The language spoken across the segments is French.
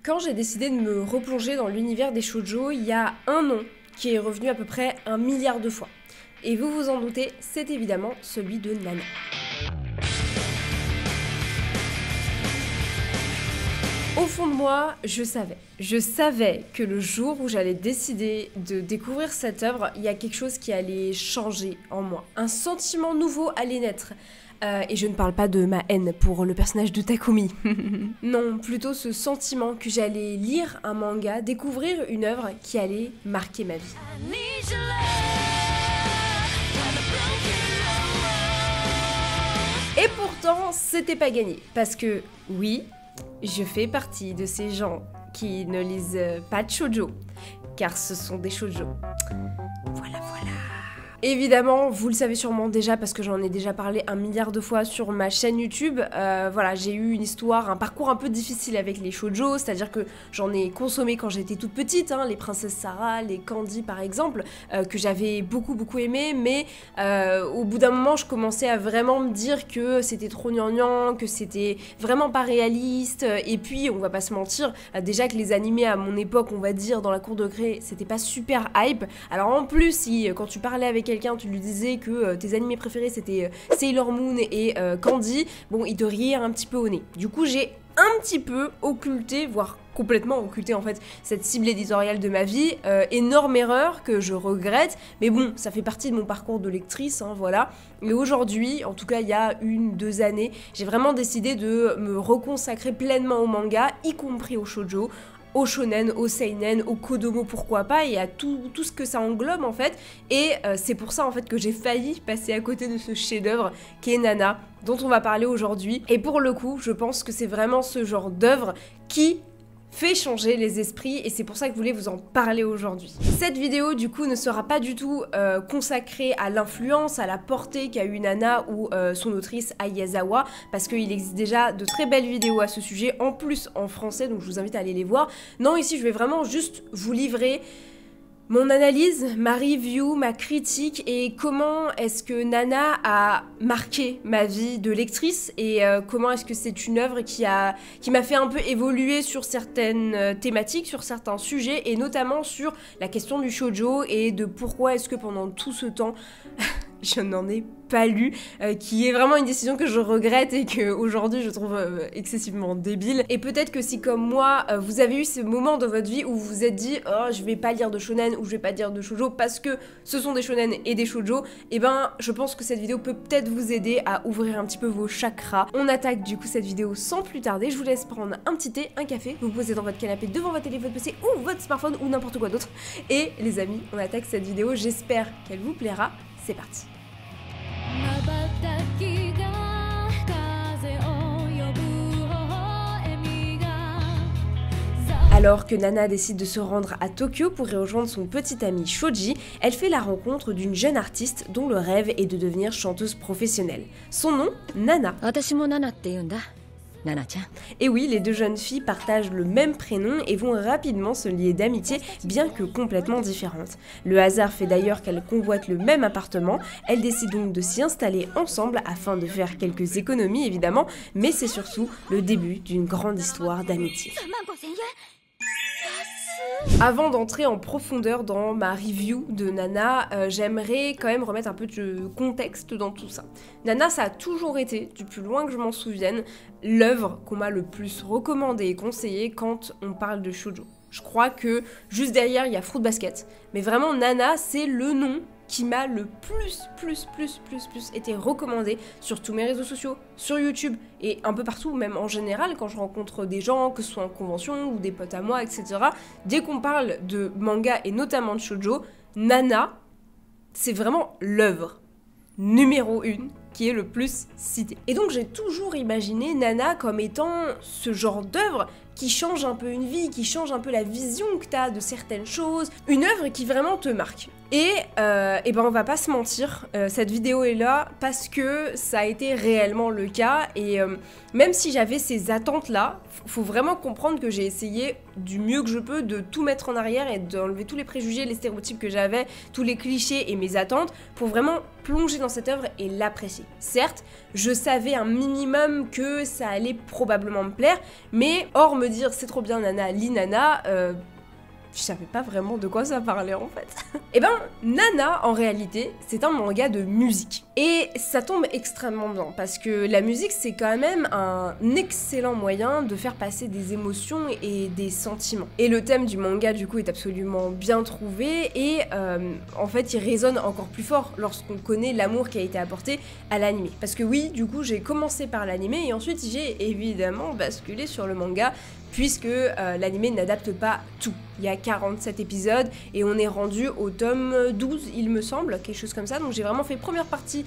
Quand j'ai décidé de me replonger dans l'univers des shoujo, il y a un nom qui est revenu à peu près 1 milliard de fois. Et vous vous en doutez, c'est évidemment celui de Nana. Au fond de moi, je savais que le jour où j'allais décider de découvrir cette œuvre, il y a quelque chose qui allait changer en moi. Un sentiment nouveau allait naître. Et je ne parle pas de ma haine pour le personnage de Takumi. Non, plutôt ce sentiment que j'allais lire un manga, découvrir une œuvre qui allait marquer ma vie. Et pourtant, c'était pas gagné. Parce que, oui, je fais partie de ces gens qui ne lisent pas de shoujo. Car ce sont des shoujo. Voilà. Évidemment, vous le savez sûrement déjà parce que j'en ai déjà parlé 1 milliard de fois sur ma chaîne YouTube. Voilà, j'ai eu une histoire, un parcours un peu difficile avec les shoujo, c'est-à-dire que j'en ai consommé quand j'étais toute petite, hein, les princesses Sarah, les Candy par exemple, que j'avais beaucoup aimé, mais au bout d'un moment, je commençais à vraiment me dire que c'était trop gnangnan, que c'était vraiment pas réaliste, et puis on va pas se mentir, déjà que les animés à mon époque, on va dire, dans la cour de gré, c'était pas super hype. Alors en plus, si quand tu parlais avec quelqu'un, tu lui disais que tes animés préférés c'était Sailor Moon et Candy, bon, il te riait un petit peu au nez. Du coup, j'ai un petit peu occulté, voire complètement occulté en fait, cette cible éditoriale de ma vie. Énorme erreur que je regrette, mais bon, ça fait partie de mon parcours de lectrice, hein, voilà. Et aujourd'hui, en tout cas il y a 1-2 années, j'ai vraiment décidé de me reconsacrer pleinement au manga, y compris au shoujo, au shonen, au seinen, au kodomo, pourquoi pas, et à tout ce que ça englobe en fait. Et c'est pour ça en fait que j'ai failli passer à côté de ce chef-d'œuvre qu'est Nana, dont on va parler aujourd'hui. Et pour le coup, je pense que c'est vraiment ce genre d'œuvre qui fait changer les esprits, et c'est pour ça que je voulais vous en parler aujourd'hui. Cette vidéo du coup ne sera pas du tout consacrée à l'influence, à la portée qu'a eu Nana ou son autrice Ai Yazawa, parce qu'il existe déjà de très belles vidéos à ce sujet, en plus en français, donc je vous invite à aller les voir. Non, ici je vais vraiment juste vous livrer mon analyse, ma review, ma critique, et comment est-ce que Nana a marqué ma vie de lectrice, et comment est-ce que c'est une œuvre qui m'a fait un peu évoluer sur certaines thématiques, sur certains sujets, et notamment sur la question du shoujo, et de pourquoi est-ce que pendant tout ce temps je n'en ai pas lu, qui est vraiment une décision que je regrette et que aujourd'hui je trouve excessivement débile. Et peut-être que si comme moi vous avez eu ces moments dans votre vie où vous vous êtes dit oh je vais pas lire de shonen ou je vais pas lire de shoujo parce que ce sont des shonen et des shoujo, et ben je pense que cette vidéo peut peut-être vous aider à ouvrir un petit peu vos chakras. On attaque du coup cette vidéo sans plus tarder, je vous laisse prendre un petit thé, un café, vous posez dans votre canapé devant votre télé, votre PC ou votre smartphone ou n'importe quoi d'autre, et les amis, on attaque cette vidéo, j'espère qu'elle vous plaira, c'est parti. Alors que Nana décide de se rendre à Tokyo pour y rejoindre son petit ami Shoji, elle fait la rencontre d'une jeune artiste dont le rêve est de devenir chanteuse professionnelle. Son nom, Nana. Et oui, les deux jeunes filles partagent le même prénom et vont rapidement se lier d'amitié, bien que complètement différentes. Le hasard fait d'ailleurs qu'elles convoitent le même appartement, elles décident donc de s'y installer ensemble afin de faire quelques économies évidemment, mais c'est surtout le début d'une grande histoire d'amitié. Avant d'entrer en profondeur dans ma review de Nana, j'aimerais quand même remettre un peu de contexte dans tout ça. Nana, ça a toujours été, du plus loin que je m'en souvienne, l'œuvre qu'on m'a le plus recommandée et conseillée quand on parle de shoujo. Je crois que juste derrière, il y a Fruit Basket, mais vraiment Nana, c'est le nom qui m'a le plus été recommandé sur tous mes réseaux sociaux, sur YouTube et un peu partout, même en général quand je rencontre des gens, que ce soit en convention ou des potes à moi, etc. Dès qu'on parle de manga et notamment de shoujo, Nana, c'est vraiment l'œuvre numéro 1 qui est le plus citée. Et donc j'ai toujours imaginé Nana comme étant ce genre d'œuvre qui change un peu une vie, qui change un peu la vision que t'as de certaines choses, une œuvre qui vraiment te marque. Et ben on va pas se mentir, cette vidéo est là parce que ça a été réellement le cas, et même si j'avais ces attentes là, faut vraiment comprendre que j'ai essayé du mieux que je peux de tout mettre en arrière et d'enlever tous les préjugés, les stéréotypes que j'avais, tous les clichés et mes attentes pour vraiment plonger dans cette œuvre et l'apprécier. Certes, je savais un minimum que ça allait probablement me plaire, mais or me dire c'est trop bien Nana, lis Nana, je savais pas vraiment de quoi ça parlait en fait. Et ben, Nana, en réalité, c'est un manga de musique. Et ça tombe extrêmement bien, parce que la musique, c'est quand même un excellent moyen de faire passer des émotions et des sentiments. Et le thème du manga, du coup, est absolument bien trouvé, et en fait, il résonne encore plus fort lorsqu'on connaît l'amour qui a été apporté à l'anime. Parce que oui, du coup, j'ai commencé par l'anime, et ensuite, j'ai évidemment basculé sur le manga, puisque l'anime n'adapte pas tout. Il y a 47 épisodes et on est rendu au tome 12, il me semble, quelque chose comme ça. Donc j'ai vraiment fait première partie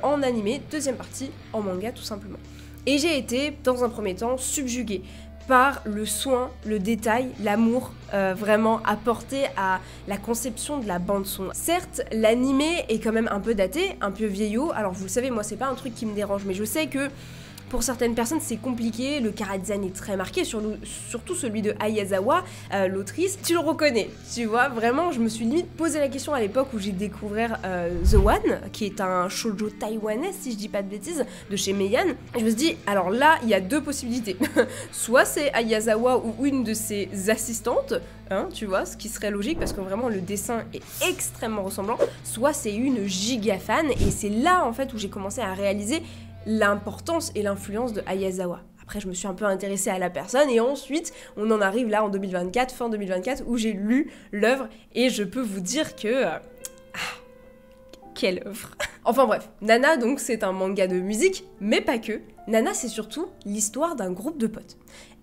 en animé, deuxième partie en manga tout simplement. Et j'ai été, dans un premier temps, subjuguée par le soin, le détail, l'amour vraiment apporté à la conception de la bande-son. Certes, l'animé est quand même un peu daté, un peu vieillot. Alors vous le savez, moi c'est pas un truc qui me dérange, mais je sais que pour certaines personnes, c'est compliqué, le chara-design est très marqué, surtout celui de Ayazawa, l'autrice. Tu le reconnais, tu vois, vraiment, je me suis limite posé la question à l'époque où j'ai découvert The One, qui est un shoujo taïwanais, si je dis pas de bêtises, de chez Meian. Je me suis dit, alors là, il y a deux possibilités. Soit c'est Ayazawa ou une de ses assistantes, hein, tu vois, ce qui serait logique, parce que vraiment, le dessin est extrêmement ressemblant, soit c'est une giga fan, et c'est là, en fait, où j'ai commencé à réaliser l'importance et l'influence de Ayazawa. Après, je me suis un peu intéressée à la personne et ensuite, on en arrive là en 2024, fin 2024, où j'ai lu l'œuvre et je peux vous dire que... quelle œuvre. Enfin bref, Nana donc c'est un manga de musique, mais pas que. Nana c'est surtout l'histoire d'un groupe de potes.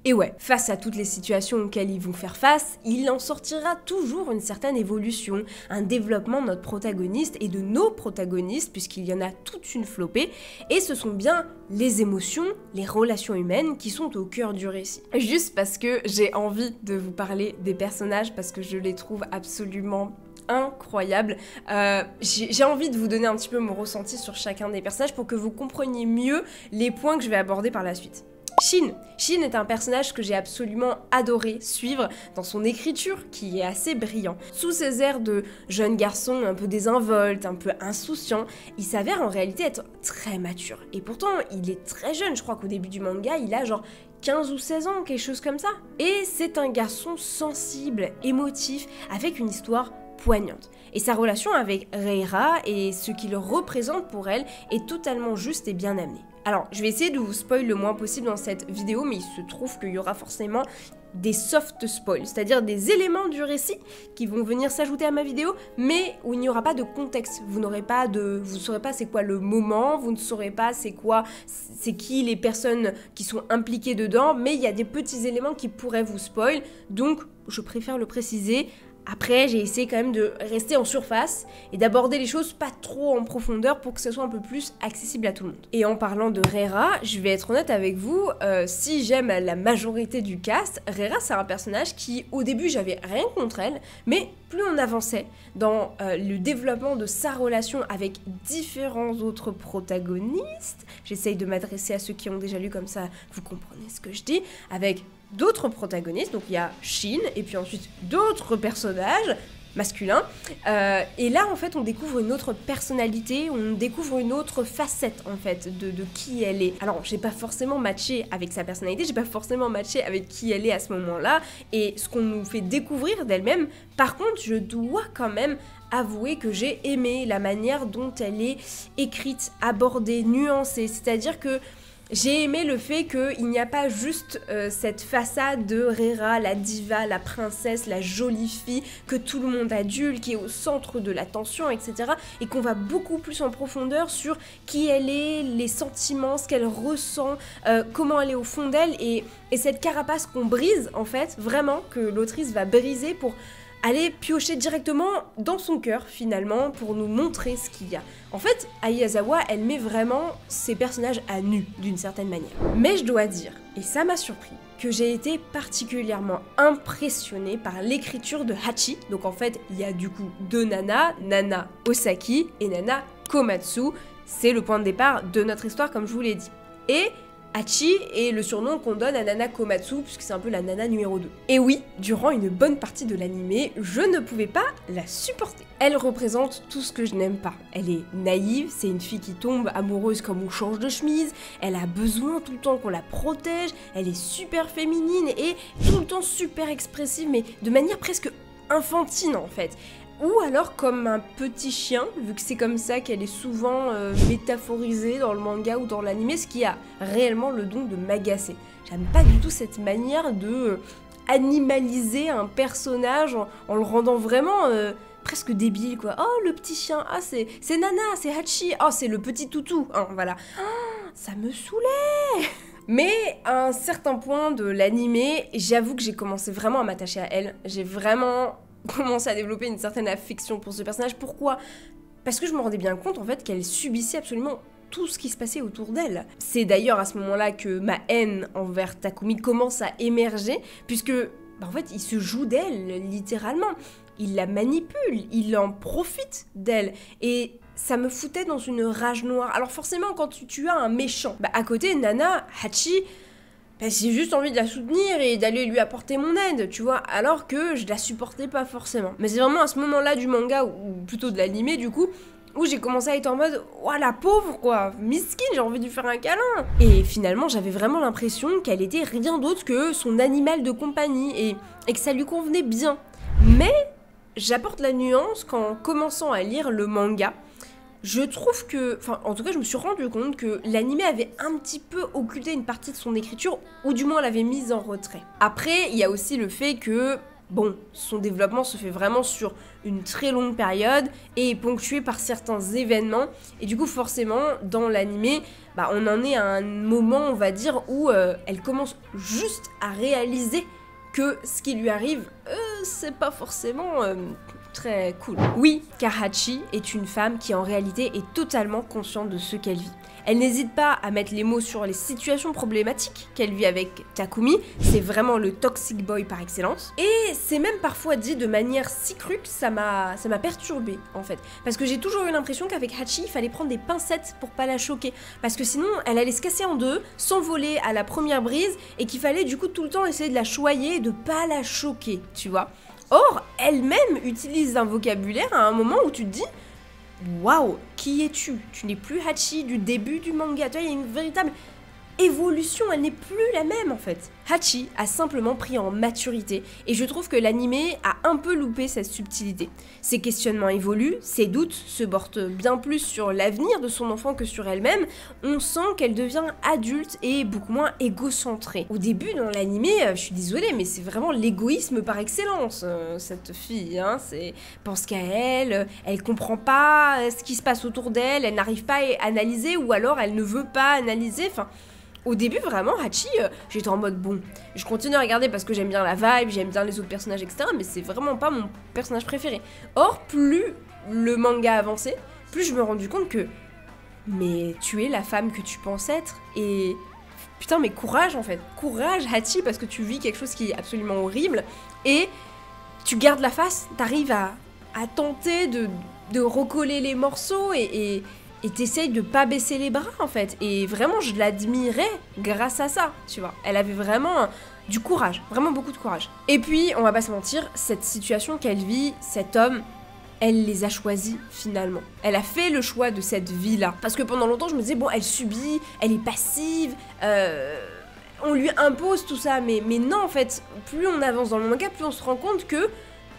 Et ouais, face à toutes les situations auxquelles ils vont faire face, il en sortira toujours une certaine évolution, un développement de notre protagoniste et de nos protagonistes, puisqu'il y en a toute une flopée, et ce sont bien les émotions, les relations humaines qui sont au cœur du récit. Juste parce que j'ai envie de vous parler des personnages, parce que je les trouve absolument incroyable. J'ai envie de vous donner un petit peu mon ressenti sur chacun des personnages pour que vous compreniez mieux les points que je vais aborder par la suite. Shin. Shin est un personnage que j'ai absolument adoré suivre dans son écriture qui est assez brillant. Sous ses airs de jeune garçon un peu désinvolte, un peu insouciant, il s'avère en réalité être très mature. Et pourtant, il est très jeune, je crois qu'au début du manga, il a genre 15 ou 16 ans, quelque chose comme ça. Et c'est un garçon sensible, émotif, avec une histoire poignante. Et sa relation avec Reira et ce qu'il représente pour elle est totalement juste et bien amené. Alors, je vais essayer de vous spoil le moins possible dans cette vidéo, mais il se trouve qu'il y aura forcément des soft spoils, c'est-à-dire des éléments du récit qui vont venir s'ajouter à ma vidéo, mais où il n'y aura pas de contexte. Vous saurez pas c'est quoi le moment, vous ne saurez pas c'est qui les personnes qui sont impliquées dedans, mais il y a des petits éléments qui pourraient vous spoil, donc je préfère le préciser. Après, j'ai essayé quand même de rester en surface et d'aborder les choses pas trop en profondeur pour que ce soit un peu plus accessible à tout le monde. Et en parlant de Reira, je vais être honnête avec vous, si j'aime la majorité du cast, Reira c'est un personnage qui, au début, j'avais rien contre elle, mais plus on avançait dans le développement de sa relation avec différents autres protagonistes, j'essaye de m'adresser à ceux qui ont déjà lu comme ça, vous comprenez ce que je dis, avec d'autres protagonistes, donc il y a Shin, et puis ensuite d'autres personnages masculins, et là en fait on découvre une autre personnalité, on découvre une autre facette en fait de qui elle est. Alors j'ai pas forcément matché avec sa personnalité, j'ai pas forcément matché avec qui elle est à ce moment-là, et ce qu'on nous fait découvrir d'elle-même. Par contre je dois quand même avouer que j'ai aimé la manière dont elle est écrite, abordée, nuancée, c'est-à-dire que j'ai aimé le fait qu'il n'y a pas juste cette façade de Reira, la diva, la princesse, la jolie fille que tout le monde adule, qui est au centre de l'attention, etc. Et qu'on va beaucoup plus en profondeur sur qui elle est, les sentiments, ce qu'elle ressent, comment elle est au fond d'elle, et cette carapace qu'on brise, en fait, vraiment, que l'autrice va briser pour aller piocher directement dans son cœur finalement pour nous montrer ce qu'il y a. En fait, Ayazawa, elle met vraiment ses personnages à nu d'une certaine manière. Mais je dois dire, et ça m'a surpris, que j'ai été particulièrement impressionnée par l'écriture de Hachi. Donc en fait, il y a du coup deux Nana, Nana Osaki et Nana Komatsu. C'est le point de départ de notre histoire comme je vous l'ai dit. Et Hachi est le surnom qu'on donne à Nana Komatsu, puisque c'est un peu la nana numéro 2. Et oui, durant une bonne partie de l'anime, je ne pouvais pas la supporter. Elle représente tout ce que je n'aime pas. Elle est naïve, c'est une fille qui tombe amoureuse comme on change de chemise, elle a besoin tout le temps qu'on la protège, elle est super féminine et tout le temps super expressive, mais de manière presque infantile en fait. Ou alors comme un petit chien, vu que c'est comme ça qu'elle est souvent métaphorisée dans le manga ou dans l'anime, ce qui a réellement le don de m'agacer. J'aime pas du tout cette manière de animaliser un personnage en le rendant vraiment presque débile quoi. Oh le petit chien, ah c'est Nana, c'est Hachi, oh c'est le petit toutou, hein, voilà. Oh, ça me saoulait. Mais à un certain point de l'anime, j'avoue que j'ai commencé vraiment à m'attacher à elle. J'ai vraiment commencé à développer une certaine affection pour ce personnage. Pourquoi ? Parce que je me rendais bien compte en fait qu'elle subissait absolument tout ce qui se passait autour d'elle. C'est d'ailleurs à ce moment-là que ma haine envers Takumi commence à émerger, puisque en fait il se joue d'elle littéralement. Il la manipule, il en profite d'elle et ça me foutait dans une rage noire. Alors forcément quand tu as un méchant, à côté Nana, Hachi, j'ai juste envie de la soutenir et d'aller lui apporter mon aide, tu vois, alors que je la supportais pas forcément. Mais c'est vraiment à ce moment-là du manga, ou plutôt de l'anime du coup, où j'ai commencé à être en mode « Oh la pauvre quoi, miskin, j'ai envie de lui faire un câlin !» Et finalement j'avais vraiment l'impression qu'elle était rien d'autre que son animal de compagnie et que ça lui convenait bien. Mais j'apporte la nuance qu'en commençant à lire le manga, je trouve que, enfin en tout cas je me suis rendu compte que l'anime avait un petit peu occulté une partie de son écriture, ou du moins l'avait mise en retrait. Après, il y a aussi le fait que, bon, son développement se fait vraiment sur une très longue période et est ponctué par certains événements, et du coup forcément dans l'anime, on en est à un moment on va dire où elle commence juste à réaliser que ce qui lui arrive, c'est pas forcément très cool. Oui, car Hachi est une femme qui en réalité est totalement consciente de ce qu'elle vit. Elle n'hésite pas à mettre les mots sur les situations problématiques qu'elle vit avec Takumi, c'est vraiment le toxic boy par excellence. Et c'est même parfois dit de manière si crue que ça m'a perturbée en fait. Parce que j'ai toujours eu l'impression qu'avec Hachi, il fallait prendre des pincettes pour pas la choquer. Parce que sinon, elle allait se casser en deux, s'envoler à la première brise, et qu'il fallait du coup tout le temps essayer de la choyer et de pas la choquer, tu vois. Or, elle-même utilise un vocabulaire à un moment où tu te dis « Waouh, qui es-tu ? Tu n'es plus Hachi du début du manga. » Tu vois, il y a une véritable évolution, elle n'est plus la même en fait. Hachi a simplement pris en maturité et je trouve que l'anime a un peu loupé cette subtilité. Ses questionnements évoluent, ses doutes se portent bien plus sur l'avenir de son enfant que sur elle-même. On sent qu'elle devient adulte et beaucoup moins égocentrée. Au début dans l'anime, je suis désolée mais c'est vraiment l'égoïsme par excellence, cette fille, hein, c'est pense qu'à elle, elle comprend pas ce qui se passe autour d'elle, elle n'arrive pas à analyser ou alors elle ne veut pas analyser, enfin... Au début, vraiment, Hachi, j'étais en mode bon, je continue à regarder parce que j'aime bien la vibe, j'aime bien les autres personnages, etc. Mais c'est vraiment pas mon personnage préféré. Or, plus le manga avançait, plus je me rendu compte que mais tu es la femme que tu penses être et putain, mais courage en fait. Courage, Hachi, parce que tu vis quelque chose qui est absolument horrible et tu gardes la face, t'arrives à tenter de recoller les morceaux et t'essayes de pas baisser les bras en fait. Et vraiment je l'admirais grâce à ça, tu vois. Elle avait vraiment du courage, vraiment beaucoup de courage. Et puis, on va pas se mentir, cette situation qu'elle vit, cet homme, elle les a choisis finalement. Elle a fait le choix de cette vie-là. Parce que pendant longtemps je me disais, bon elle subit, elle est passive, on lui impose tout ça. Mais non en fait, plus on avance dans le manga, plus on se rend compte que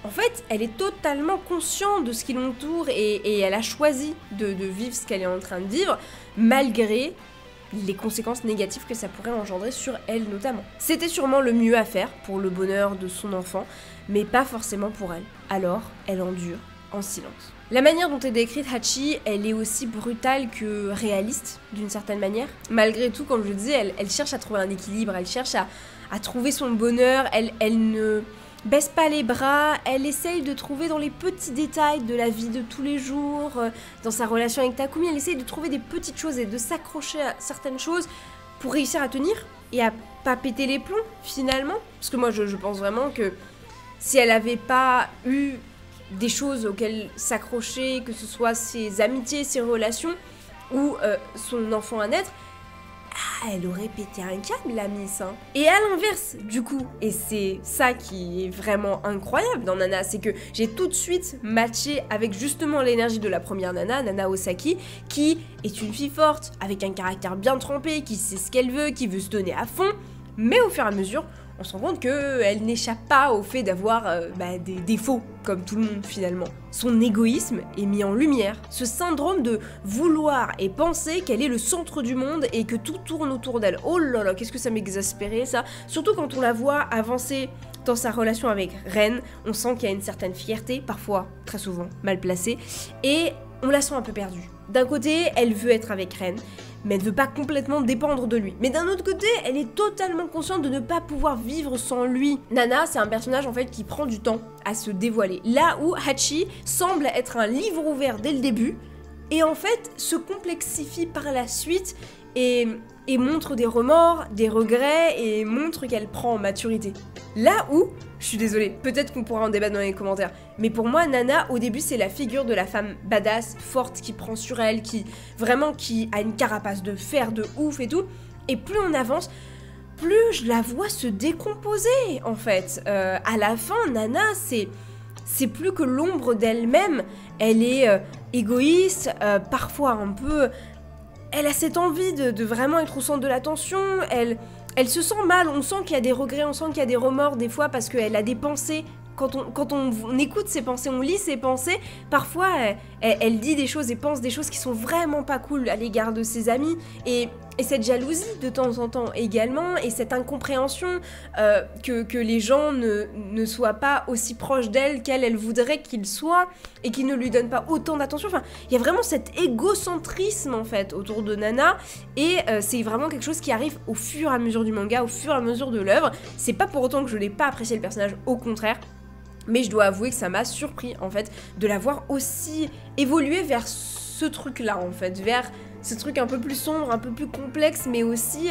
en fait, elle est totalement consciente de ce qui l'entoure et elle a choisi de vivre ce qu'elle est en train de vivre, malgré les conséquences négatives que ça pourrait engendrer sur elle notamment. C'était sûrement le mieux à faire pour le bonheur de son enfant, mais pas forcément pour elle. Alors, elle endure en silence. La manière dont est décrite Hachi, elle est aussi brutale que réaliste, d'une certaine manière. Malgré tout, comme je le disais, elle cherche à trouver un équilibre, elle cherche à trouver son bonheur, elle ne baisse pas les bras, elle essaye de trouver dans les petits détails de la vie de tous les jours, dans sa relation avec Takumi, elle essaye de trouver des petites choses et de s'accrocher à certaines choses pour réussir à tenir et à pas péter les plombs finalement. Parce que moi je pense vraiment que si elle avait pas eu des choses auxquelles s'accrocher, que ce soit ses amitiés, ses relations ou son enfant à naître, elle aurait pété un câble, la Miss, hein. Et à l'inverse, du coup, et c'est ça qui est vraiment incroyable dans Nana, c'est que j'ai tout de suite matché avec justement l'énergie de la première Nana, Nana Osaki, qui est une fille forte, avec un caractère bien trempé, qui sait ce qu'elle veut, qui veut se donner à fond, mais au fur et à mesure, on se rend compte qu'elle n'échappe pas au fait d'avoir des défauts, comme tout le monde finalement. Son égoïsme est mis en lumière, ce syndrome de vouloir et penser qu'elle est le centre du monde et que tout tourne autour d'elle. Oh là là, qu'est-ce que ça m'exaspérait ça, surtout quand on la voit avancer dans sa relation avec Ren, on sent qu'il y a une certaine fierté, parfois, très souvent, mal placée, et on la sent un peu perdue. D'un côté, elle veut être avec Ren, mais elle ne veut pas complètement dépendre de lui. Mais d'un autre côté, elle est totalement consciente de ne pas pouvoir vivre sans lui. Nana, c'est un personnage en fait qui prend du temps à se dévoiler. Là où Hachi semble être un livre ouvert dès le début, et en fait se complexifie par la suite et montre des remords, des regrets, et montre qu'elle prend en maturité. Là où, je suis désolée, peut-être qu'on pourra en débattre dans les commentaires, mais pour moi, Nana, au début, c'est la figure de la femme badass, forte, qui prend sur elle, qui a une carapace de fer de ouf et tout, et plus on avance, plus je la vois se décomposer, en fait. À la fin, Nana, c'est plus que l'ombre d'elle-même, elle est égoïste, parfois un peu... Elle a cette envie de vraiment être au centre de l'attention, elle se sent mal, on sent qu'il y a des regrets, on sent qu'il y a des remords des fois parce qu'elle a des pensées. Quand on écoute ses pensées, on lit ses pensées, parfois elle dit des choses et pense des choses qui sont vraiment pas cool à l'égard de ses amis, et cette jalousie de temps en temps également, et cette incompréhension que les gens ne soient pas aussi proches d'elle qu'elle voudrait qu'ils soient, et qu'ils ne lui donnent pas autant d'attention. Enfin, il y a vraiment cet égocentrisme en fait autour de Nana, et c'est vraiment quelque chose qui arrive au fur et à mesure du manga, au fur et à mesure de l'œuvre. C'est pas pour autant que je n'ai pas apprécié le personnage, au contraire. Mais je dois avouer que ça m'a surpris, en fait, de la voir aussi évoluer vers ce truc-là, en fait, vers ce truc un peu plus sombre, un peu plus complexe, mais aussi,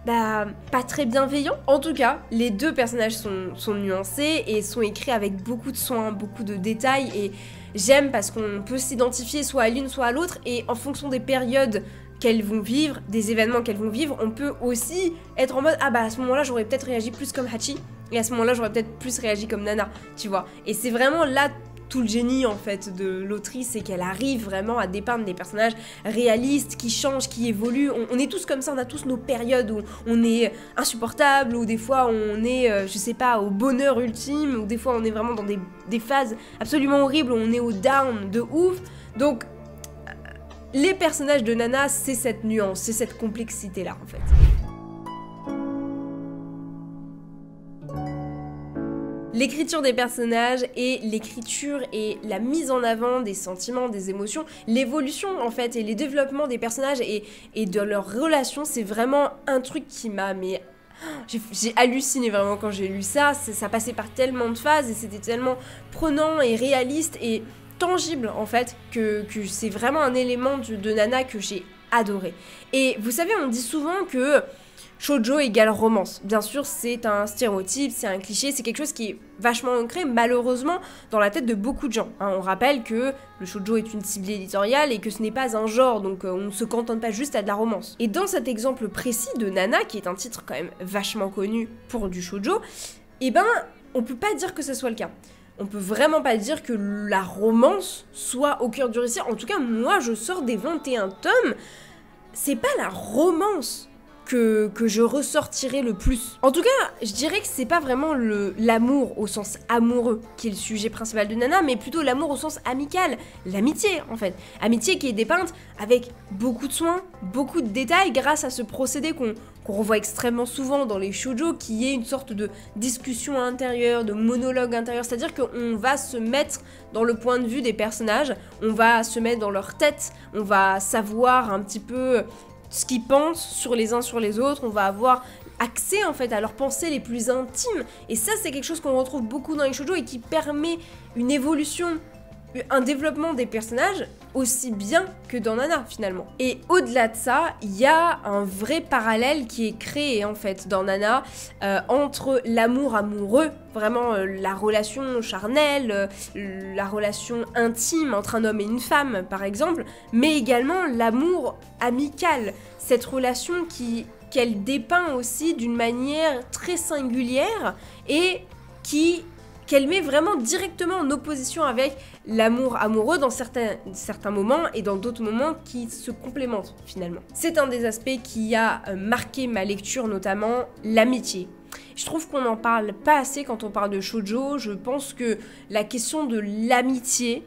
pas très bienveillant. En tout cas, les deux personnages sont nuancés et sont écrits avec beaucoup de soin, beaucoup de détails, et j'aime parce qu'on peut s'identifier soit à l'une, soit à l'autre, et en fonction des périodes qu'elles vont vivre, des événements qu'elles vont vivre, on peut aussi être en mode « Ah bah à ce moment-là, j'aurais peut-être réagi plus comme Hachi, et à ce moment-là, j'aurais peut-être plus réagi comme Nana, tu vois. » Et c'est vraiment là tout le génie, en fait, de l'autrice, c'est qu'elle arrive vraiment à dépeindre des personnages réalistes, qui changent, qui évoluent. On est tous comme ça, on a tous nos périodes où on est insupportable, ou des fois on est, je sais pas, au bonheur ultime, ou des fois on est vraiment dans des phases absolument horribles, où on est au down de ouf. Donc, les personnages de Nana, c'est cette nuance, c'est cette complexité-là, en fait. L'écriture des personnages et l'écriture et la mise en avant des sentiments, des émotions, l'évolution en fait et les développements des personnages et de leurs relations, c'est vraiment un truc qui m'a... J'ai halluciné vraiment quand j'ai lu ça, ça passait par tellement de phases et c'était tellement prenant et réaliste et tangible en fait que c'est vraiment un élément de Nana que j'ai adoré. Et vous savez, on dit souvent que shoujo égale romance. Bien sûr, c'est un stéréotype, c'est un cliché, c'est quelque chose qui est vachement ancré, malheureusement, dans la tête de beaucoup de gens. Hein, on rappelle que le shoujo est une cible éditoriale et que ce n'est pas un genre, donc on ne se contente pas juste à de la romance. Et dans cet exemple précis de Nana, qui est un titre quand même vachement connu pour du shoujo, eh ben, on peut pas dire que ce soit le cas. On peut vraiment pas dire que la romance soit au cœur du récit. En tout cas, moi, je sors des 21 tomes, c'est pas la romance que je ressortirai le plus. En tout cas, je dirais que c'est pas vraiment l'amour au sens amoureux qui est le sujet principal de Nana, mais plutôt l'amour au sens amical, l'amitié en fait. Amitié qui est dépeinte avec beaucoup de soins, beaucoup de détails grâce à ce procédé qu'on revoit extrêmement souvent dans les shoujo, qui est une sorte de discussion intérieure, de monologue intérieur, c'est-à-dire qu'on va se mettre dans le point de vue des personnages, on va se mettre dans leur tête, on va savoir un petit peu ce qu'ils pensent sur les uns sur les autres, on va avoir accès en fait à leurs pensées les plus intimes, et ça c'est quelque chose qu'on retrouve beaucoup dans les shoujo et qui permet une évolution un développement des personnages aussi bien que dans Nana finalement. Et au-delà de ça, il y a un vrai parallèle qui est créé en fait dans Nana entre l'amour amoureux, vraiment la relation charnelle, la relation intime entre un homme et une femme par exemple, mais également l'amour amical, cette relation qu'elle dépeint aussi d'une manière très singulière et qu'elle met vraiment directement en opposition avec l'amour amoureux dans certains moments et dans d'autres moments qui se complémentent finalement. C'est un des aspects qui a marqué ma lecture, notamment l'amitié. Je trouve qu'on n'en parle pas assez quand on parle de shoujo. Je pense que la question de l'amitié,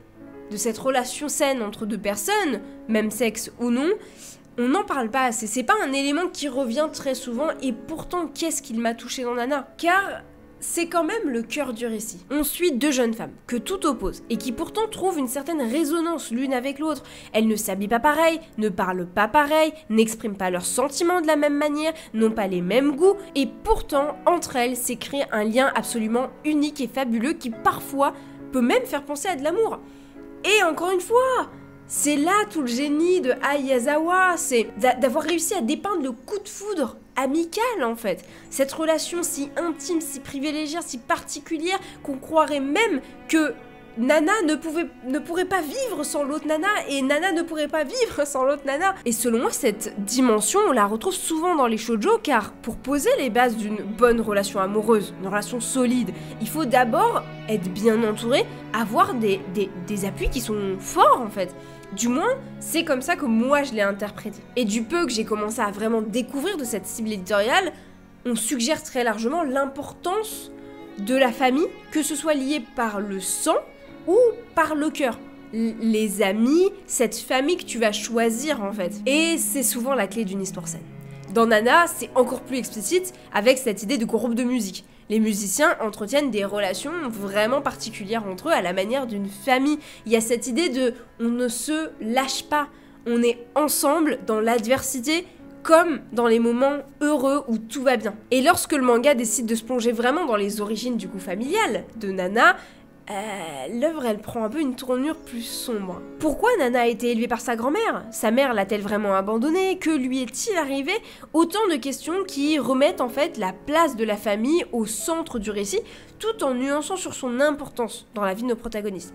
de cette relation saine entre deux personnes, même sexe ou non, on n'en parle pas assez. C'est pas un élément qui revient très souvent et pourtant qu'est-ce qu'il m'a touché dans Nana ? Car c'est quand même le cœur du récit. On suit deux jeunes femmes que tout oppose et qui pourtant trouvent une certaine résonance l'une avec l'autre. Elles ne s'habillent pas pareil, ne parlent pas pareil, n'expriment pas leurs sentiments de la même manière, n'ont pas les mêmes goûts et pourtant entre elles s'écrit un lien absolument unique et fabuleux qui parfois peut même faire penser à de l'amour. Et encore une fois, c'est là tout le génie de Ai Yazawa, c'est d'avoir réussi à dépeindre le coup de foudre amical en fait. Cette relation si intime, si privilégiée, si particulière qu'on croirait même que Nana ne pourrait pas vivre sans l'autre Nana et Nana ne pourrait pas vivre sans l'autre Nana. Et selon moi, cette dimension, on la retrouve souvent dans les shoujo car pour poser les bases d'une bonne relation amoureuse, une relation solide, il faut d'abord être bien entouré, avoir des appuis qui sont forts en fait. Du moins, c'est comme ça que moi je l'ai interprété. Et du peu que j'ai commencé à vraiment découvrir de cette cible éditoriale, on suggère très largement l'importance de la famille, que ce soit lié par le sang ou par le cœur. Les amis, cette famille que tu vas choisir en fait. Et c'est souvent la clé d'une histoire saine. Dans Nana, c'est encore plus explicite avec cette idée de groupe de musique. Les musiciens entretiennent des relations vraiment particulières entre eux à la manière d'une famille. Il y a cette idée de on ne se lâche pas, on est ensemble dans l'adversité comme dans les moments heureux où tout va bien. Et lorsque le manga décide de se plonger vraiment dans les origines du coup familial de Nana, l'œuvre elle prend un peu une tournure plus sombre. Pourquoi Nana a été élevée par sa grand-mère ? Sa mère l'a-t-elle vraiment abandonnée ? Que lui est-il arrivé ? Autant de questions qui remettent en fait la place de la famille au centre du récit, tout en nuançant sur son importance dans la vie de nos protagonistes.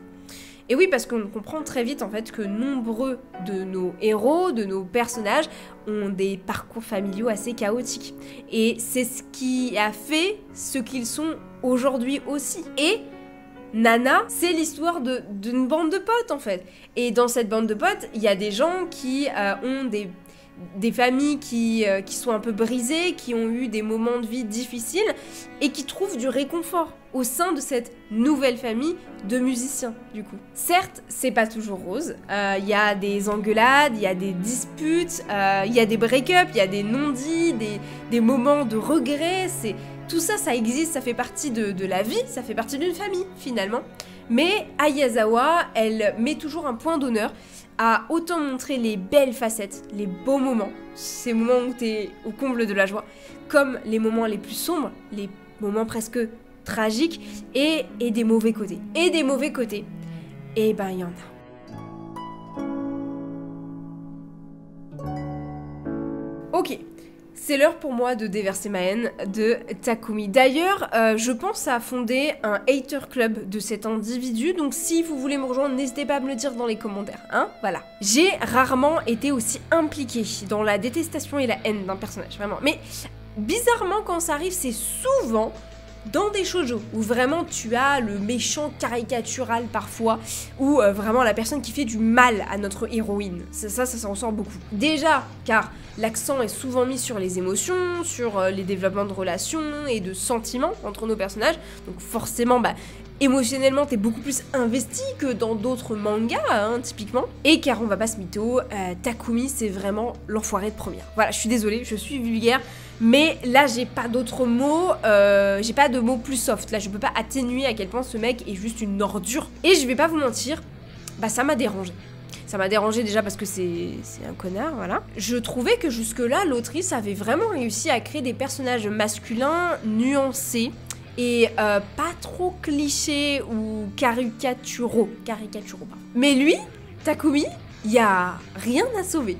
Et oui, parce qu'on comprend très vite en fait que nombreux de nos héros, de nos personnages, ont des parcours familiaux assez chaotiques. Et c'est ce qui a fait ce qu'ils sont aujourd'hui aussi. Et Nana, c'est l'histoire d'une bande de potes en fait. Et dans cette bande de potes, il y a des gens qui ont des familles qui sont un peu brisées, qui ont eu des moments de vie difficiles et qui trouvent du réconfort au sein de cette nouvelle famille de musiciens du coup. Certes, c'est pas toujours rose, il y a des engueulades, il y a des disputes, il y a des break-up, il y a des non-dits, des moments de regret, tout ça, ça existe, ça fait partie de la vie, ça fait partie d'une famille, finalement. Mais Ai Yazawa, elle met toujours un point d'honneur à autant montrer les belles facettes, les beaux moments, ces moments où t'es au comble de la joie, comme les moments les plus sombres, les moments presque tragiques, et des mauvais côtés. Et des mauvais côtés, et ben il y en a. Ok. C'est l'heure pour moi de déverser ma haine de Takumi. D'ailleurs, je pense à fonder un hater club de cet individu, donc si vous voulez me rejoindre, n'hésitez pas à me le dire dans les commentaires, hein, voilà. J'ai rarement été aussi impliquée dans la détestation et la haine d'un personnage, vraiment. Mais bizarrement, quand ça arrive, c'est souvent dans des shoujo, où vraiment tu as le méchant caricatural parfois, ou vraiment la personne qui fait du mal à notre héroïne. Ça s'en sort beaucoup. Déjà, car l'accent est souvent mis sur les émotions, sur les développements de relations et de sentiments entre nos personnages, donc forcément, émotionnellement, t'es beaucoup plus investi que dans d'autres mangas, hein, typiquement. Et car on va pas se mytho, Takumi, c'est vraiment l'enfoiré de première. Voilà, je suis désolée, je suis vulgaire, mais là, j'ai pas d'autres mots, j'ai pas de mots plus soft. Là, je peux pas atténuer à quel point ce mec est juste une ordure. Et je vais pas vous mentir, ça m'a dérangé. Ça m'a dérangé déjà parce que c'est un connard, voilà. Je trouvais que jusque-là, l'autrice avait vraiment réussi à créer des personnages masculins nuancés et pas trop clichés ou caricaturaux. Mais lui, Takumi, il y a rien à sauver.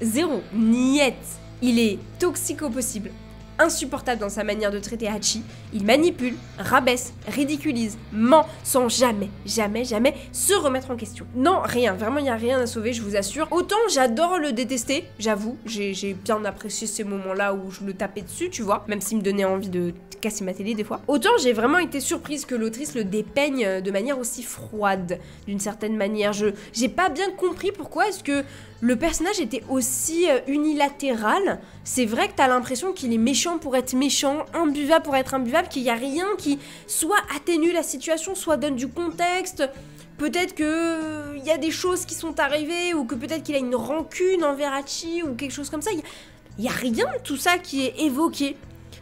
Zéro, niet. Il est toxique au possible, insupportable dans sa manière de traiter Hachi. Il manipule, rabaisse, ridiculise, ment sans jamais se remettre en question. Non, rien, vraiment il n'y a rien à sauver, je vous assure. Autant j'adore le détester, j'avoue, j'ai bien apprécié ces moments-là où je le tapais dessus, tu vois, même s'il me donnait envie de casser ma télé des fois. Autant j'ai vraiment été surprise que l'autrice le dépeigne de manière aussi froide, d'une certaine manière. J'ai pas bien compris pourquoi est-ce que le personnage était aussi unilatéral. C'est vrai que t'as l'impression qu'il est méchant pour être méchant, imbuvable pour être imbuvable, qu'il n'y a rien qui soit atténue la situation, soit donne du contexte. Peut-être qu'il y a des choses qui sont arrivées, ou que peut-être qu'il a une rancune envers Hachi, ou quelque chose comme ça. Il n'y a rien de tout ça qui est évoqué.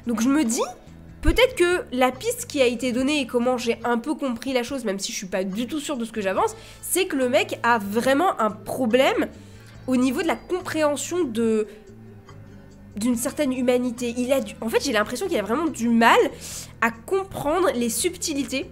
Donc je me dis, peut-être que la piste qui a été donnée et comment j'ai un peu compris la chose, même si je suis pas du tout sûre de ce que j'avance, c'est que le mec a vraiment un problème au niveau de la compréhension d'une certaine humanité. En fait, j'ai l'impression qu'il a vraiment du mal à comprendre les subtilités.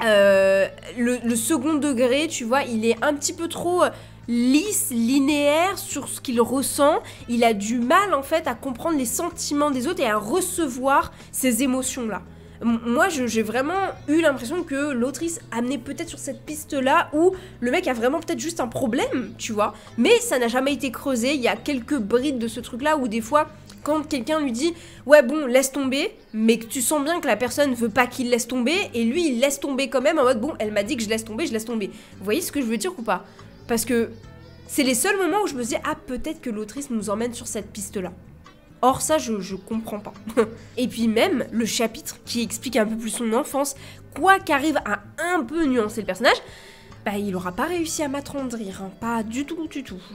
Le second degré, tu vois, il est un petit peu trop lisse, linéaire sur ce qu'il ressent. Il a du mal, en fait, à comprendre les sentiments des autres et à recevoir ces émotions-là. Moi, j'ai vraiment eu l'impression que l'autrice amenait peut-être sur cette piste-là où le mec a vraiment peut-être juste un problème, tu vois. Mais ça n'a jamais été creusé. Il y a quelques brides de ce truc-là où des fois, quand quelqu'un lui dit « Ouais, bon, laisse tomber », mais que tu sens bien que la personne veut pas qu'il laisse tomber, et lui, il laisse tomber quand même en mode « Bon, elle m'a dit que je laisse tomber, je laisse tomber ». Vous voyez ce que je veux dire ou pas? Parce que c'est les seuls moments où je me dis « Ah, peut-être que l'autrice nous emmène sur cette piste-là ». Or ça, je comprends pas. Et puis même, le chapitre qui explique un peu plus son enfance, quoi qu'arrive à un peu nuancer le personnage, bah il aura pas réussi à m'attendrir, hein. Pas du tout.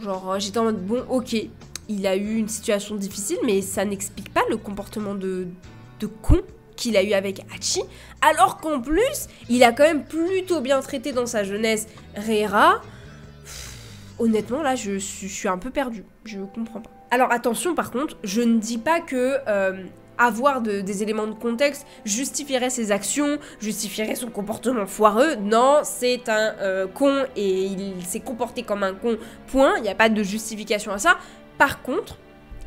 Genre, j'étais en mode, bon, ok, il a eu une situation difficile, mais ça n'explique pas le comportement de con qu'il a eu avec Hachi, alors qu'en plus, il a quand même plutôt bien traité dans sa jeunesse Reira. Honnêtement, là, je suis un peu perdue. Je comprends pas. Alors attention, par contre, je ne dis pas que avoir des éléments de contexte justifierait ses actions, justifierait son comportement foireux. Non, c'est un con et il s'est comporté comme un con, point. Il n'y a pas de justification à ça. Par contre,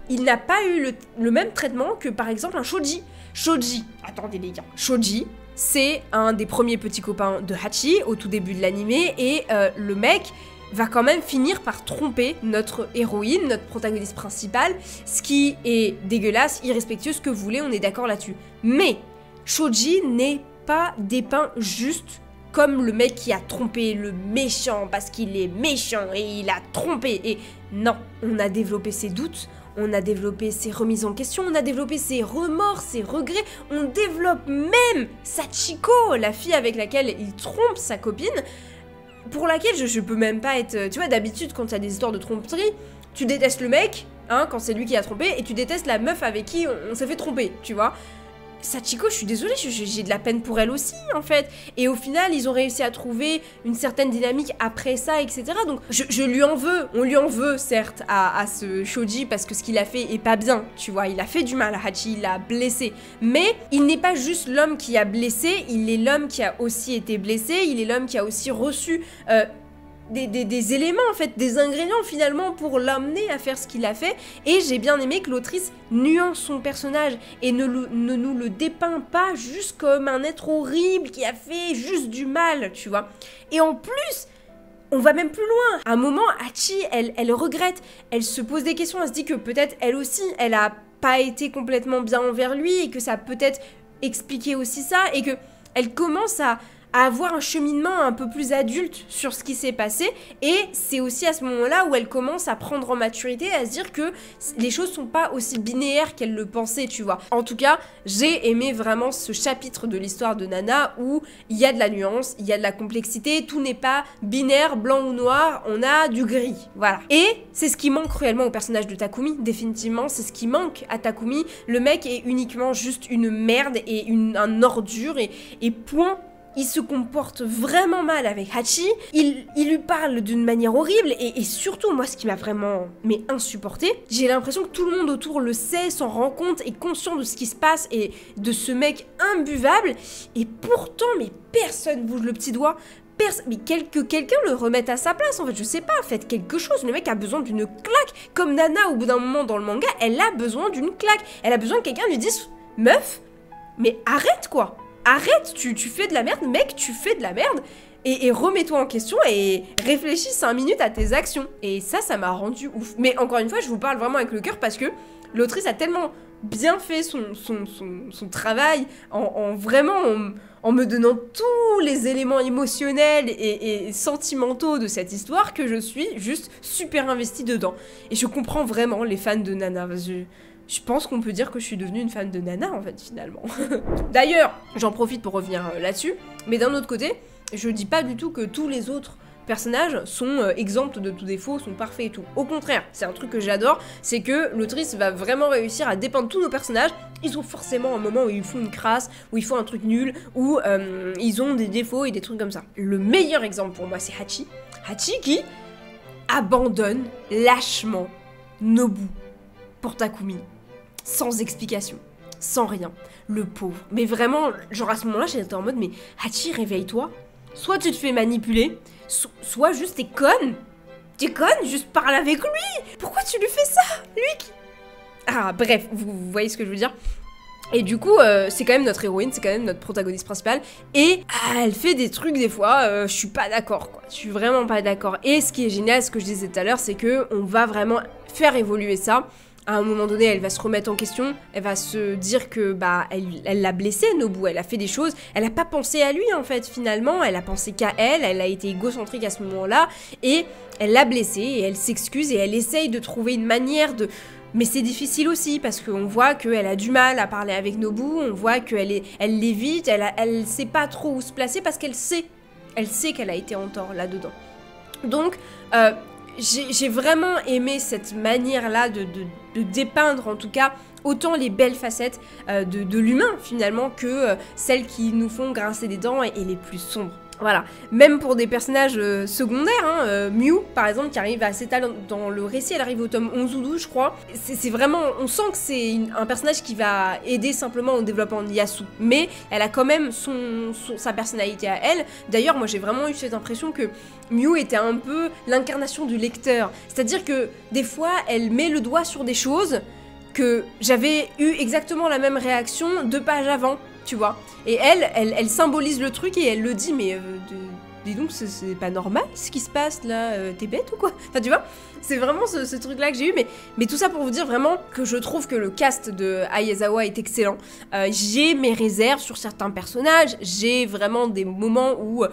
il n'a pas eu le même traitement que, par exemple, un Shoji. Shoji, attendez les gars, Shoji, c'est un des premiers petits copains de Hachi au tout début de l'animé, et le mec va quand même finir par tromper notre héroïne, notre protagoniste principale, ce qui est dégueulasse, irrespectueux, ce que vous voulez, on est d'accord là-dessus. Mais Shoji n'est pas dépeint juste comme le mec qui a trompé le méchant parce qu'il est méchant et il a trompé. Et non, on a développé ses doutes, on a développé ses remises en question, on a développé ses remords, ses regrets, on développe même Sachiko, la fille avec laquelle il trompe sa copine, pour laquelle je peux même pas être... Tu vois, d'habitude, quand il y a des histoires de tromperie, tu détestes le mec, hein, quand c'est lui qui a trompé, et tu détestes la meuf avec qui on s'est fait tromper, tu vois. Sachiko, je suis désolée, j'ai de la peine pour elle aussi, en fait. Et au final, ils ont réussi à trouver une certaine dynamique après ça, etc. Donc, je lui en veux. On lui en veut, certes, à ce Shoji, parce que ce qu'il a fait est pas bien, tu vois. Il a fait du mal à Hachi, il l'a blessé. Mais il n'est pas juste l'homme qui a blessé, il est l'homme qui a aussi été blessé, il est l'homme qui a aussi reçu... des éléments, en fait, des ingrédients finalement pour l'amener à faire ce qu'il a fait. Et j'ai bien aimé que l'autrice nuance son personnage et ne nous le dépeint pas juste comme un être horrible qui a fait juste du mal, tu vois. Et en plus, on va même plus loin. À un moment, Hachi, elle regrette, elle se pose des questions, elle se dit que peut-être elle aussi, elle a pas été complètement bien envers lui et que ça peut-être expliqué aussi ça et que elle commence à avoir un cheminement un peu plus adulte sur ce qui s'est passé, et c'est aussi à ce moment-là où elle commence à prendre en maturité, à se dire que les choses sont pas aussi binaires qu'elle le pensait, tu vois. En tout cas, j'ai aimé vraiment ce chapitre de l'histoire de Nana où il y a de la nuance, il y a de la complexité, tout n'est pas binaire, blanc ou noir, on a du gris, voilà. Et c'est ce qui manque cruellement au personnage de Takumi, définitivement, c'est ce qui manque à Takumi. Le mec est uniquement juste une merde et un ordure et point. il se comporte vraiment mal avec Hachi, il lui parle d'une manière horrible, et surtout, moi, ce qui m'a vraiment, mais insupporté, j'ai l'impression que tout le monde autour le sait, s'en rend compte, est conscient de ce qui se passe, et de ce mec imbuvable, et pourtant, mais personne bouge le petit doigt, mais que quelqu'un le remette à sa place, en fait, je sais pas, faites quelque chose, le mec a besoin d'une claque, comme Nana, au bout d'un moment dans le manga, elle a besoin d'une claque, elle a besoin que quelqu'un lui dise, meuf, mais arrête quoi, arrête, tu fais de la merde, mec, tu fais de la merde, et remets-toi en question et réfléchis 5 minutes à tes actions, et ça m'a rendu ouf, mais encore une fois, je vous parle vraiment avec le cœur, parce que l'autrice a tellement bien fait son travail, en me donnant tous les éléments émotionnels et sentimentaux de cette histoire, que je suis juste super investie dedans. Et je comprends vraiment les fans de Nana. Je pense qu'on peut dire que je suis devenue une fan de Nana, en fait, finalement. D'ailleurs, j'en profite pour revenir là-dessus, mais d'un autre côté, je dis pas du tout que tous les autres personnages sont exempts de tout défaut, sont parfaits et tout. Au contraire, c'est un truc que j'adore, c'est que l'autrice va vraiment réussir à dépeindre tous nos personnages. Ils ont forcément un moment où ils font une crasse, où ils font un truc nul, où ils ont des défauts et des trucs comme ça. Le meilleur exemple pour moi, c'est Hachi. Hachi qui abandonne lâchement Nobu pour Takumi, sans explication, sans rien. Le pauvre. Mais vraiment, genre à ce moment-là, j'étais en mode, mais Hachi, réveille-toi. Soit tu te fais manipuler, soit juste t'es conne, juste parle avec lui. Pourquoi tu lui fais ça, lui qui... Ah bref, vous voyez ce que je veux dire. Et du coup, c'est quand même notre héroïne, c'est quand même notre protagoniste principale, et elle fait des trucs des fois, je suis pas d'accord quoi, je suis vraiment pas d'accord. Et ce qui est génial, ce que je disais tout à l'heure, c'est que on va vraiment faire évoluer ça. À un moment donné, elle va se remettre en question, elle va se dire que bah elle l'a blessé, Nobu, elle a fait des choses, elle a pas pensé à lui en fait finalement, elle a pensé qu'à elle a été égocentrique à ce moment-là, et elle l'a blessé, et elle s'excuse, et elle essaye de trouver une manière de... Mais c'est difficile aussi, parce qu'on voit qu'elle a du mal à parler avec Nobu, on voit qu'elle l'évite, elle sait pas trop où se placer, parce qu'elle sait qu'elle a été en tort là-dedans. Donc, j'ai vraiment aimé cette manière-là de dépeindre, en tout cas, autant les belles facettes de l'humain, finalement, que celles qui nous font grincer des dents et les plus sombres. Voilà, même pour des personnages secondaires, hein, Miu, par exemple, qui arrive à s'étaler dans le récit, elle arrive au tome 11 ou 12, je crois. C'est vraiment, on sent que c'est un personnage qui va aider simplement au développement de Yasu, mais elle a quand même sa personnalité à elle. D'ailleurs, moi j'ai vraiment eu cette impression que Miu était un peu l'incarnation du lecteur, c'est-à-dire que des fois, elle met le doigt sur des choses que j'avais eu exactement la même réaction 2 pages avant, tu vois. Et elle symbolise le truc et elle le dit, mais dis donc, c'est pas normal ce qui se passe là, t'es bête ou quoi? Enfin, tu vois, c'est vraiment ce truc-là que j'ai eu, mais tout ça pour vous dire vraiment que je trouve que le cast de Aizawa est excellent. J'ai mes réserves sur certains personnages, j'ai vraiment des moments où...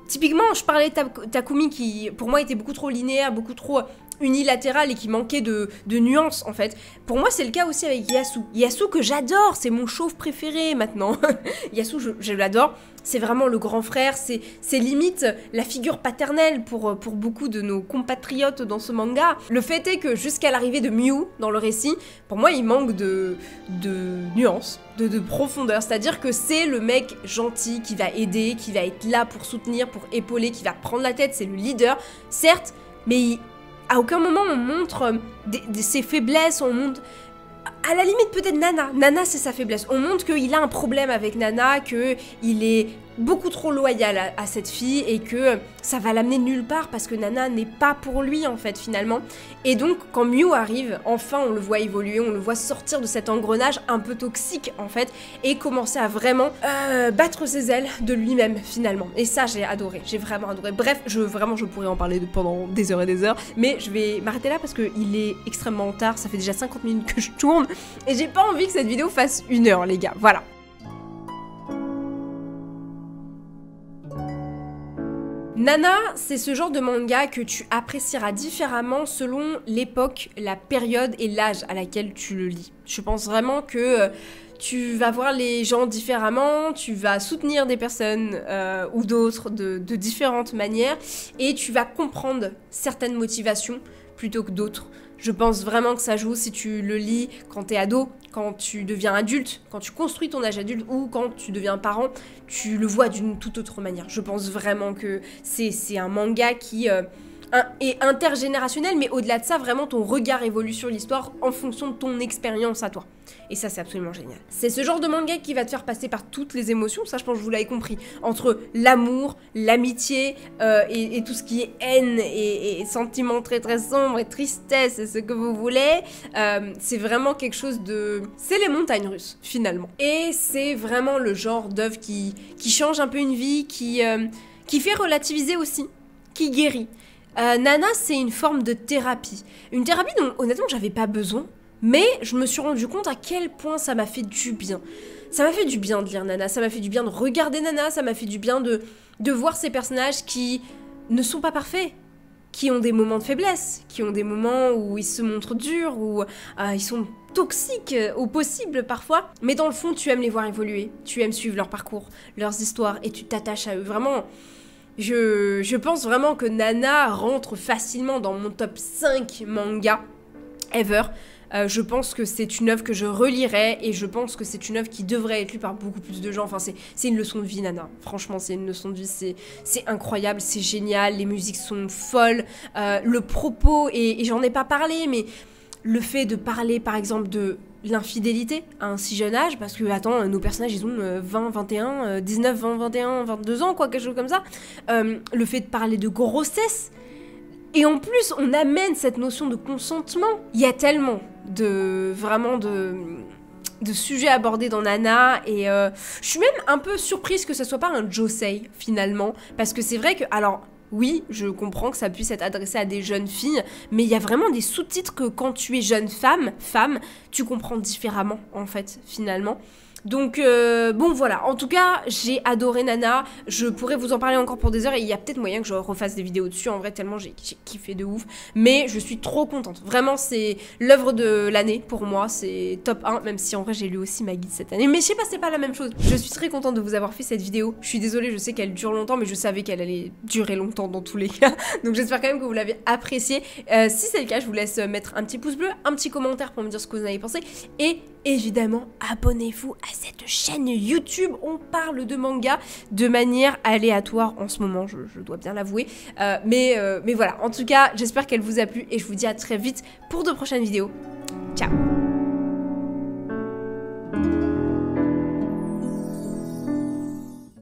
typiquement, je parlais de Takumi qui, pour moi, était beaucoup trop linéaire, beaucoup trop unilatéral et qui manquait de nuances en fait. Pour moi c'est le cas aussi avec Yasu. Yasu que j'adore, c'est mon chauve préféré maintenant. Yasu je l'adore, c'est vraiment le grand frère, c'est limite la figure paternelle pour beaucoup de nos compatriotes dans ce manga. Le fait est que jusqu'à l'arrivée de Miu dans le récit, pour moi il manque de nuances, de profondeur, c'est-à-dire que c'est le mec gentil qui va aider, qui va être là pour soutenir, pour épauler, qui va prendre la tête, c'est le leader, certes, mais à aucun moment on montre ses faiblesses, on montre... À la limite peut-être Nana. Nana c'est sa faiblesse. On montre qu'il a un problème avec Nana, qu'il est beaucoup trop loyal à cette fille et que ça va l'amener nulle part parce que Nana n'est pas pour lui en fait finalement. Et donc quand Miu arrive, enfin on le voit évoluer, on le voit sortir de cet engrenage un peu toxique en fait et commencer à vraiment battre ses ailes de lui-même finalement. Et ça j'ai adoré, j'ai vraiment adoré. Bref, je pourrais en parler pendant des heures et des heures, mais je vais m'arrêter là parce qu'il est extrêmement tard, ça fait déjà 50 minutes que je tourne et j'ai pas envie que cette vidéo fasse 1 heure les gars, voilà. Nana, c'est ce genre de manga que tu apprécieras différemment selon l'époque, la période et l'âge à laquelle tu le lis. Je pense vraiment que tu vas voir les gens différemment, tu vas soutenir des personnes ou d'autres de différentes manières et tu vas comprendre certaines motivations plutôt que d'autres. Je pense vraiment que ça joue si tu le lis quand t'es ado, quand tu deviens adulte, quand tu construis ton âge adulte ou quand tu deviens parent, tu le vois d'une toute autre manière. Je pense vraiment que c'est un manga qui est intergénérationnel, mais au-delà de ça, vraiment ton regard évolue sur l'histoire en fonction de ton expérience à toi. Et ça, c'est absolument génial. C'est ce genre de manga qui va te faire passer par toutes les émotions, ça je pense que vous l'avez compris, entre l'amour, l'amitié et tout ce qui est haine et sentiments très très sombres et tristesse et ce que vous voulez. C'est vraiment quelque chose de... C'est les montagnes russes, finalement. Et c'est vraiment le genre d'œuvre qui change un peu une vie, qui fait relativiser aussi, qui guérit. Nana, c'est une forme de thérapie. Une thérapie dont, honnêtement, j'avais pas besoin. Mais je me suis rendu compte à quel point ça m'a fait du bien. Ça m'a fait du bien de lire Nana, ça m'a fait du bien de regarder Nana, ça m'a fait du bien de voir ces personnages qui ne sont pas parfaits, qui ont des moments de faiblesse, qui ont des moments où ils se montrent durs, où ils sont toxiques au possible parfois. Mais dans le fond, tu aimes les voir évoluer, tu aimes suivre leur parcours, leurs histoires, et tu t'attaches à eux. Vraiment, je pense vraiment que Nana rentre facilement dans mon top 5 manga ever. Je pense que c'est une œuvre que je relirai et je pense que c'est une œuvre qui devrait être lue par beaucoup plus de gens. Enfin, c'est une leçon de vie, Nana. Franchement, c'est une leçon de vie, c'est incroyable, c'est génial, les musiques sont folles, le propos, et j'en ai pas parlé, mais le fait de parler, par exemple, de l'infidélité à un si jeune âge, parce que, attends, nos personnages, ils ont 20, 21, 19, 20, 21, 22 ans, quoi, quelque chose comme ça. Le fait de parler de grossesse, et en plus, on amène cette notion de consentement. Il y a tellement de sujets abordés dans Nana, et je suis même un peu surprise que ça soit pas un josei, finalement, parce que c'est vrai que, alors, oui, je comprends que ça puisse être adressé à des jeunes filles, mais il y a vraiment des sous-titres que quand tu es jeune femme, tu comprends différemment, en fait, finalement. Donc, bon, voilà. En tout cas, j'ai adoré Nana. Je pourrais vous en parler encore pour des heures et il y a peut-être moyen que je refasse des vidéos dessus. En vrai, tellement j'ai kiffé de ouf. Mais je suis trop contente. Vraiment, c'est l'œuvre de l'année pour moi. C'est top 1, même si en vrai, j'ai lu aussi ma guide cette année. Mais je sais pas, c'est pas la même chose. Je suis très contente de vous avoir fait cette vidéo. Je suis désolée, je sais qu'elle dure longtemps, mais je savais qu'elle allait durer longtemps dans tous les cas. Donc, j'espère quand même que vous l'avez appréciée. Si c'est le cas, je vous laisse mettre un petit pouce bleu, un petit commentaire pour me dire ce que vous en avez pensé. Et évidemment, abonnez-vous à cette chaîne YouTube. On parle de manga de manière aléatoire en ce moment, je dois bien l'avouer. Mais voilà, en tout cas, j'espère qu'elle vous a plu et je vous dis à très vite pour de prochaines vidéos.